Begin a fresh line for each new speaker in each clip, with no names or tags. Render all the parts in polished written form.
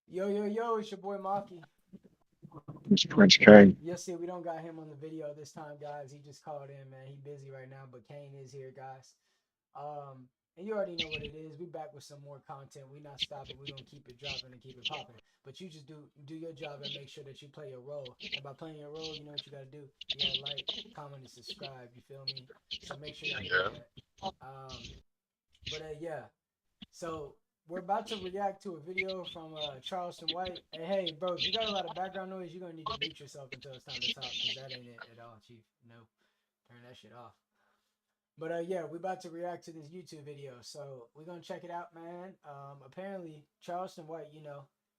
Yo, yo, yo, it's your boy Maki.
It's Prince K.
You'll see we don't got him on the video this time, guys. He just called in, man. He busy right now, but Kane is here, guys. And you already know what it is. We back with some more content. We not stopping. We gonna keep it dropping and keep it popping. But you just do your job and make sure that you play your role. And by playing your role, you know what you gotta do. You gotta like, comment, and subscribe. You feel me? So make sure y'all do
Yeah.
that. Um, but yeah. So we're about to react to a video from Charleston White. And hey, bro, if you got a lot of background noise, you're gonna need to mute yourself until it's time to talk, cause that ain't it at all, Chief. No, turn that shit off. But yeah, we're about to react to this YouTube video, so we're gonna check it out, man. Apparently Charleston White,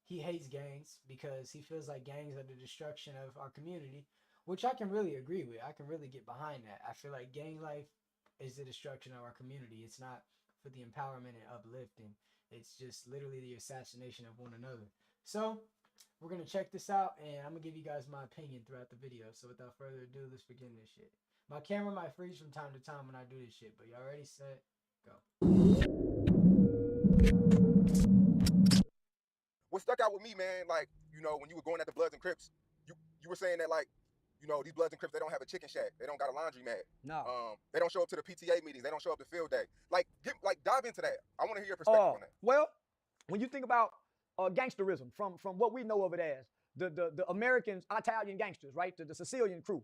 he hates gangs because he feels like gangs are the destruction of our community, which I can really agree with. I can really get behind that. I feel like gang life is the destruction of our community. It's not for the empowerment and uplifting. It's just literally the assassination of one another. So we're gonna check this out, and I'm gonna give you guys my opinion throughout the video. So without further ado, let's begin this shit. My camera might freeze from time to time when I do this shit, but y'all ready, set, go.
What stuck out with me, man, like, when you were going at the Bloods and Crips, you were saying that, like, these Bloods and Crips, they don't have a chicken shack. They don't got a laundromat.
No.
They don't show up to the PTA meetings. They don't show up to field day. Like, dive into that. I want to hear your perspective on that.
Well, when you think about gangsterism, from what we know of it as the Americans, Italian gangsters, right? The Sicilian crew.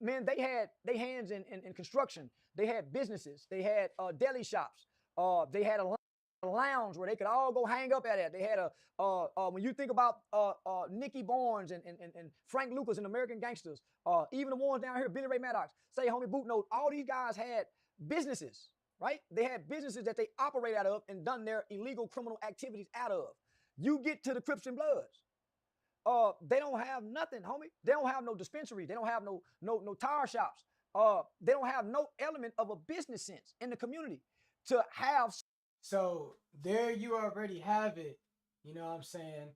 Man, they had their hands in construction. They had businesses. They had deli shops. They had a lounge where they could all go hang up at it. They had a when you think about Nicky Barnes and Frank Lucas and American gangsters, even the ones down here, Billy Ray Maddox, say homie Boot Note, all these guys had businesses, right? They had businesses that they operate out of and done their illegal criminal activities out of. You get to the Crips and Bloods, they don't have nothing, homie. They don't have no dispensary. They don't have no tire shops. They don't have no element of a business sense in the community to have.
So there you already have it. You know what I'm saying?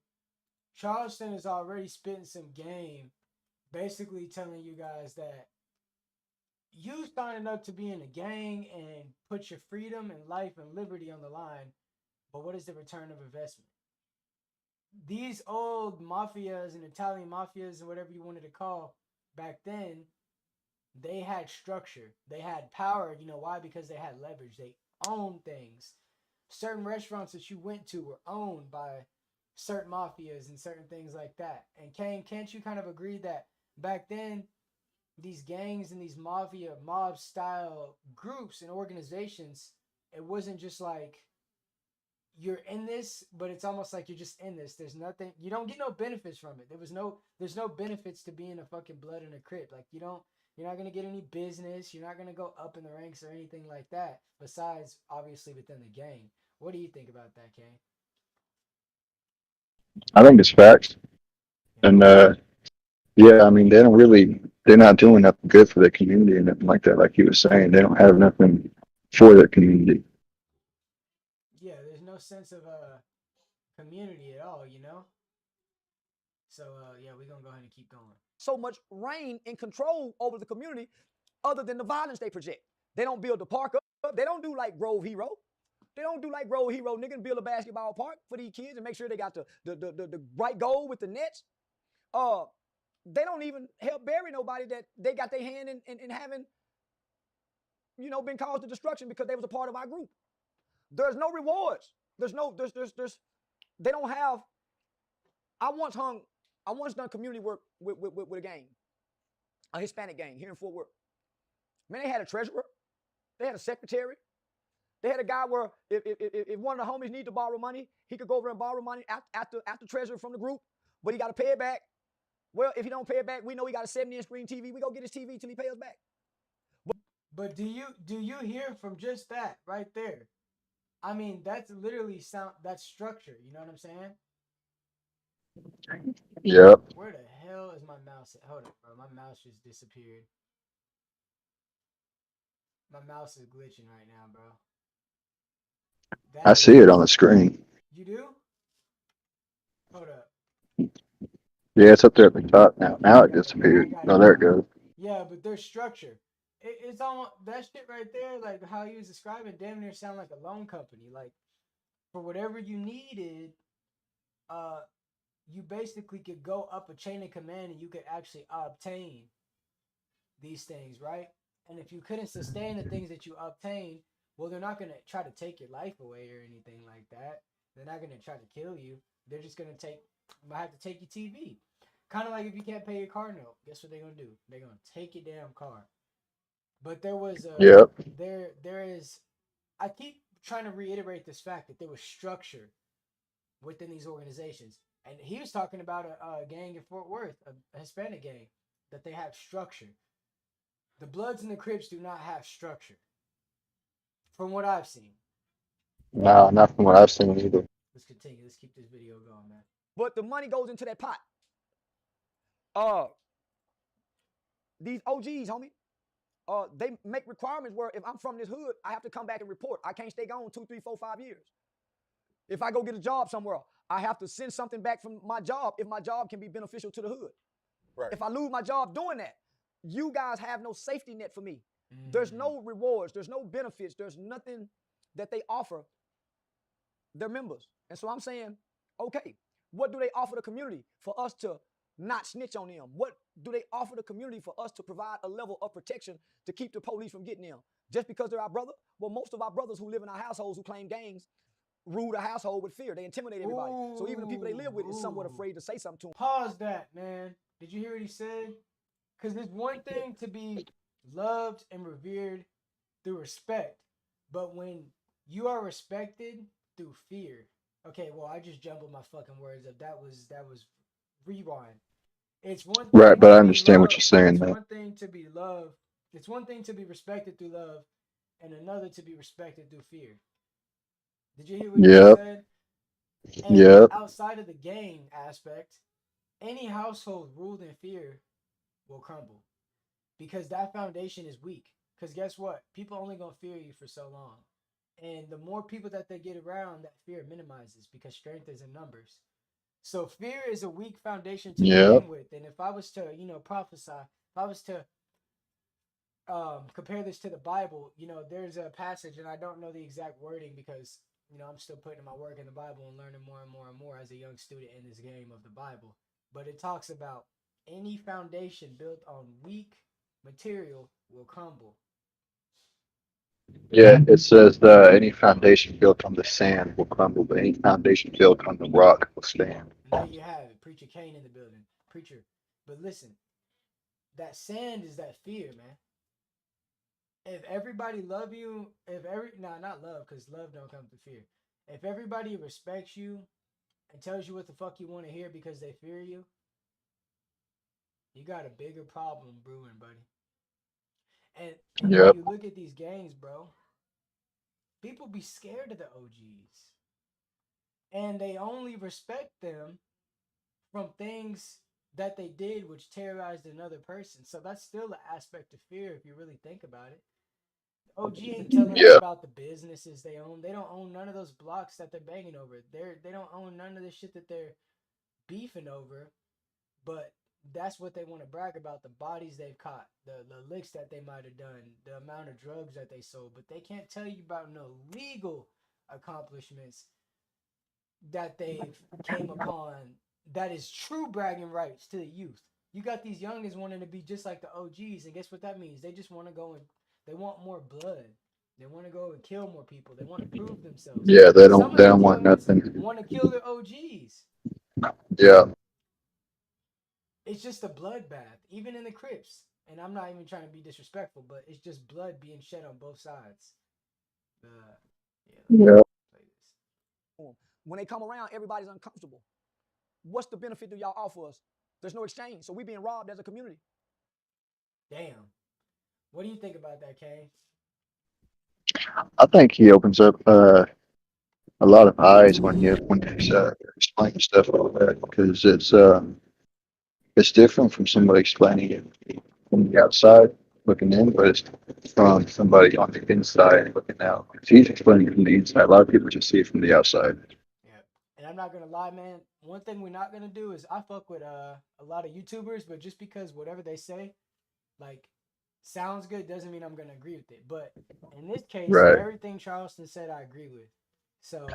Charleston is already spitting some game, basically telling you guys that you signing up to be in a gang and put your freedom and life and liberty on the line, but what is the return of investment? These old mafias and Italian mafias and whatever you wanted to call back then, they had structure. They had power. You know why? Because they had leverage. They owned things. Certain restaurants that you went to were owned by certain mafias and certain things like that. And Kane, can't you kind of agree that back then these gangs and these mafia mob style groups and organizations, it wasn't just like you're in this, but it's almost like you're just in this. There's nothing, you don't get no benefits from it. There's no benefits to being a fucking blood in a crib. Like you're not gonna get any business. You're not gonna go up in the ranks or anything like that. Besides, obviously within the gang. What do you think about that, Kane?
I think it's facts.
Yeah.
And yeah, I mean, they're not doing nothing good for their community and nothing like that. Like you were saying, they don't have nothing for their community.
Yeah, there's no sense of community at all, you know? So yeah, we're gonna go ahead and keep going.
So much reign and control over the community other than the violence they project. They don't build the park up. They don't do like Grove Hero. They don't do like Grove Hero, nigga, and build a basketball park for these kids and make sure they got the right goal with the nets. Uh, they don't even help bury nobody that they got their hand in having, been caused to destruction because they was a part of our group. There's no rewards. They don't have. I once hung, I once done community work with a gang, a Hispanic gang here in Fort Worth. Man, they had a treasurer, they had a secretary, they had a guy where if one of the homies need to borrow money, he could go over and borrow money after treasurer from the group, but he got to pay it back. Well, if he don't pay it back, we know he got a 70-inch screen TV. We go get his TV till he pays us back.
But do you hear from just that right there? I mean, that's literally that's structure. You know what I'm saying?
Yep.
Where the hell is my mouse at? Hold up, bro. My mouse just disappeared. My mouse is glitching right now, bro.
I
That
see
is
it on the screen.
you do? Hold up.
Yeah, it's up there at the top now. Now
I
it
got it. I
disappeared.
got it
No, there it
now.
goes.
Yeah, but there's structure. It's almost that shit right there, like how he was describing, damn near sound like a loan company. Like for whatever you needed, you basically could go up a chain of command and you could actually obtain these things, right? And if you couldn't sustain the things that you obtained, well, they're not gonna try to take your life away or anything like that. They're not gonna try to kill you. They're just gonna might have to take your TV. Kind of like if you can't pay your car note, guess what they're gonna do? They're gonna take your damn car. But there was
Yep.
there is. I keep trying to reiterate this fact that there was structure within these organizations, and he was talking about a gang in Fort Worth, a Hispanic gang, that they have structure. The Bloods and the Crips do not have structure, from what I've seen.
No, not from what I've seen either.
Let's continue. Let's keep this video going, man.
But the money goes into that pot. These OGs, homie, they make requirements where if I'm from this hood, I have to come back and report. I can't stay gone 2, 3, 4, 5 years. If I go get a job somewhere, I have to send something back from my job if my job can be beneficial to the hood.
Right.
If I lose my job doing that, you guys have no safety net for me. There's no rewards. There's no benefits. There's nothing that they offer their members. And so I'm saying, okay, what do they offer the community for us to not snitch on them? What do they offer the community for us to provide a level of protection to keep the police from getting them? Just because they're our brother? Well, most of our brothers who live in our households who claim gangs rule the household with fear. They intimidate everybody. So even the people they live with is somewhat afraid to say something to them.
Pause that, man. Did you hear what he said? Because there's one thing to be loved and revered through respect, but when you are respected through fear. Okay, well, I just jumbled my fucking words up. That was rewind. It's one thing
Right, but
to
I
be
understand what
loved.
you're saying,
It's
man.
one thing to be loved. It's one thing to be respected through love, and another to be respected through fear. Did you hear what he
Yep.
said? And
Yep.
outside of the gang aspect, any household ruled in fear will crumble because that foundation is weak. Because guess what? People only gonna fear you for so long, and the more people that they get around, that fear minimizes because strength is in numbers. So fear is a weak foundation to
Yep.
begin with. And if I was to, prophesy, if I was to compare this to the Bible, there's a passage, and I don't know the exact wording because I'm still putting in my work in the Bible and learning more and more and more as a young student in this game of the Bible. But it talks about any foundation built on weak material will crumble.
Yeah, it says any foundation built on the sand will crumble, but any foundation built on the rock will stand.
And there you have it. Preacher Kane in the building. Preacher. But listen, that sand is that fear, man. If everybody love you, not love, because love don't come through fear. If everybody respects you and tells you what the fuck you want to hear because they fear you, you got a bigger problem brewing, buddy. And
Yep.
when you look at these gangs, bro, people be scared of the OGs. And they only respect them from things that they did which terrorized another person. So that's still an aspect of fear if you really think about it. OG ain't telling us
Yeah.
about the businesses they own. They don't own none of those blocks that they're banging over. They don't own none of the shit that they're beefing over. But that's what they want to brag about, the bodies they've caught, the licks that they might have done, the amount of drugs that they sold. But they can't tell you about no legal accomplishments that they've came upon that is true bragging rights to the youth. You got these youngins wanting to be just like the OGs, and guess what that means? They just want to go and they want more blood. They want to go and kill more people. They want to prove themselves.
Yeah, they
Some
don't
of
they
these
don't want
youngins
nothing.
want to kill their OGs.
Yeah.
It's just a bloodbath, even in the Crips. And I'm not even trying to be disrespectful, but it's just blood being shed on both sides.
Yeah.
Play this.
When they come around, everybody's uncomfortable. What's the benefit do y'all offer us? There's no exchange. So we being robbed as a community.
Damn. What do you think about that, Kane?
I think he opens up a lot of eyes when he's explaining stuff like that, because it's different from somebody explaining it from the outside looking in, but it's from somebody on the inside looking out. If he's explaining it from the inside, a lot of people just see it from the outside.
Yeah. And I'm not gonna lie, man. One thing we're not gonna do is I fuck with a lot of YouTubers, but just because whatever they say, like, sounds good doesn't mean I'm gonna agree with it. But in this case,
Right.
everything Charleston said I agree with. So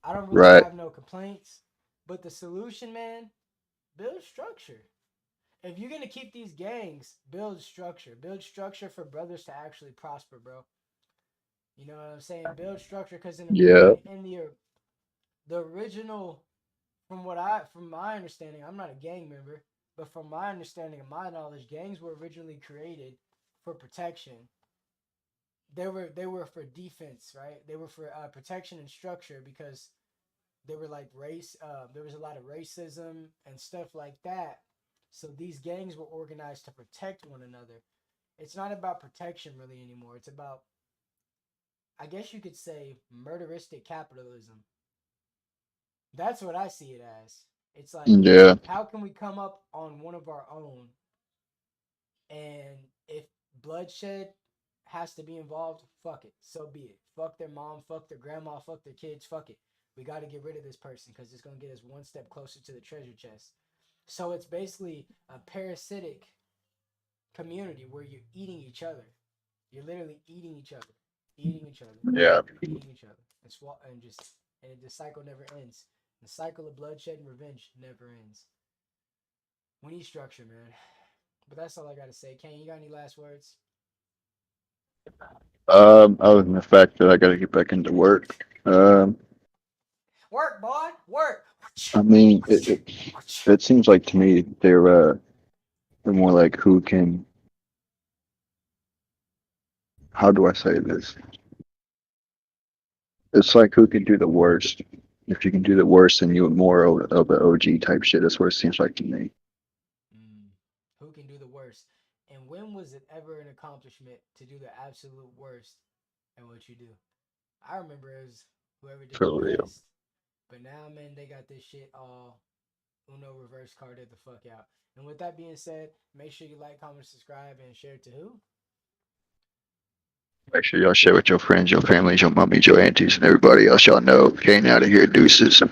I don't really
Right.
have no complaints. But the solution, man, build structure. If you're gonna keep these gangs, build structure. Build structure for brothers to actually prosper, bro. You know what I'm saying? Build structure, because
Yeah.
in the original, from my understanding, I'm not a gang member, but from my understanding and my knowledge, gangs were originally created for protection. They were for defense, right? They were for protection and structure, because they were like race. There was a lot of racism and stuff like that. So these gangs were organized to protect one another. It's not about protection really anymore. It's about, I guess you could say, murderistic capitalism. That's what I see it as. It's like,
Yeah.
how can we come up on one of our own? And if bloodshed has to be involved, fuck it. So be it. Fuck their mom, fuck their grandma, fuck their kids, fuck it. We got to get rid of this person because it's going to get us one step closer to the treasure chest. So it's basically a parasitic community where you're eating each other. You're literally eating each other, eating each other,
Yeah.
eating each other, and the cycle never ends. The cycle of bloodshed and revenge never ends. We need structure, man. But that's all I gotta say. Kane, you got any last words?
Other than the fact that I got to get back into work.
Work, boy, work.
I mean, it seems like to me they're more like who can. How do I say this? It's like who can do the worst. If you can do the worst, then you're more of the OG type shit. That's what it seems like to me.
Who can do the worst? And when was it ever an accomplishment to do the absolute worst at what you do? I remember it was whoever did
For
the
real.
best. But now, man, they got this shit all Uno reverse carded the fuck out. And with that being said, make sure you like, comment, subscribe, and share it to who?
Make sure y'all share with your friends, your families, your mummies, your aunties, and everybody else y'all know. Getting out of here, deuces.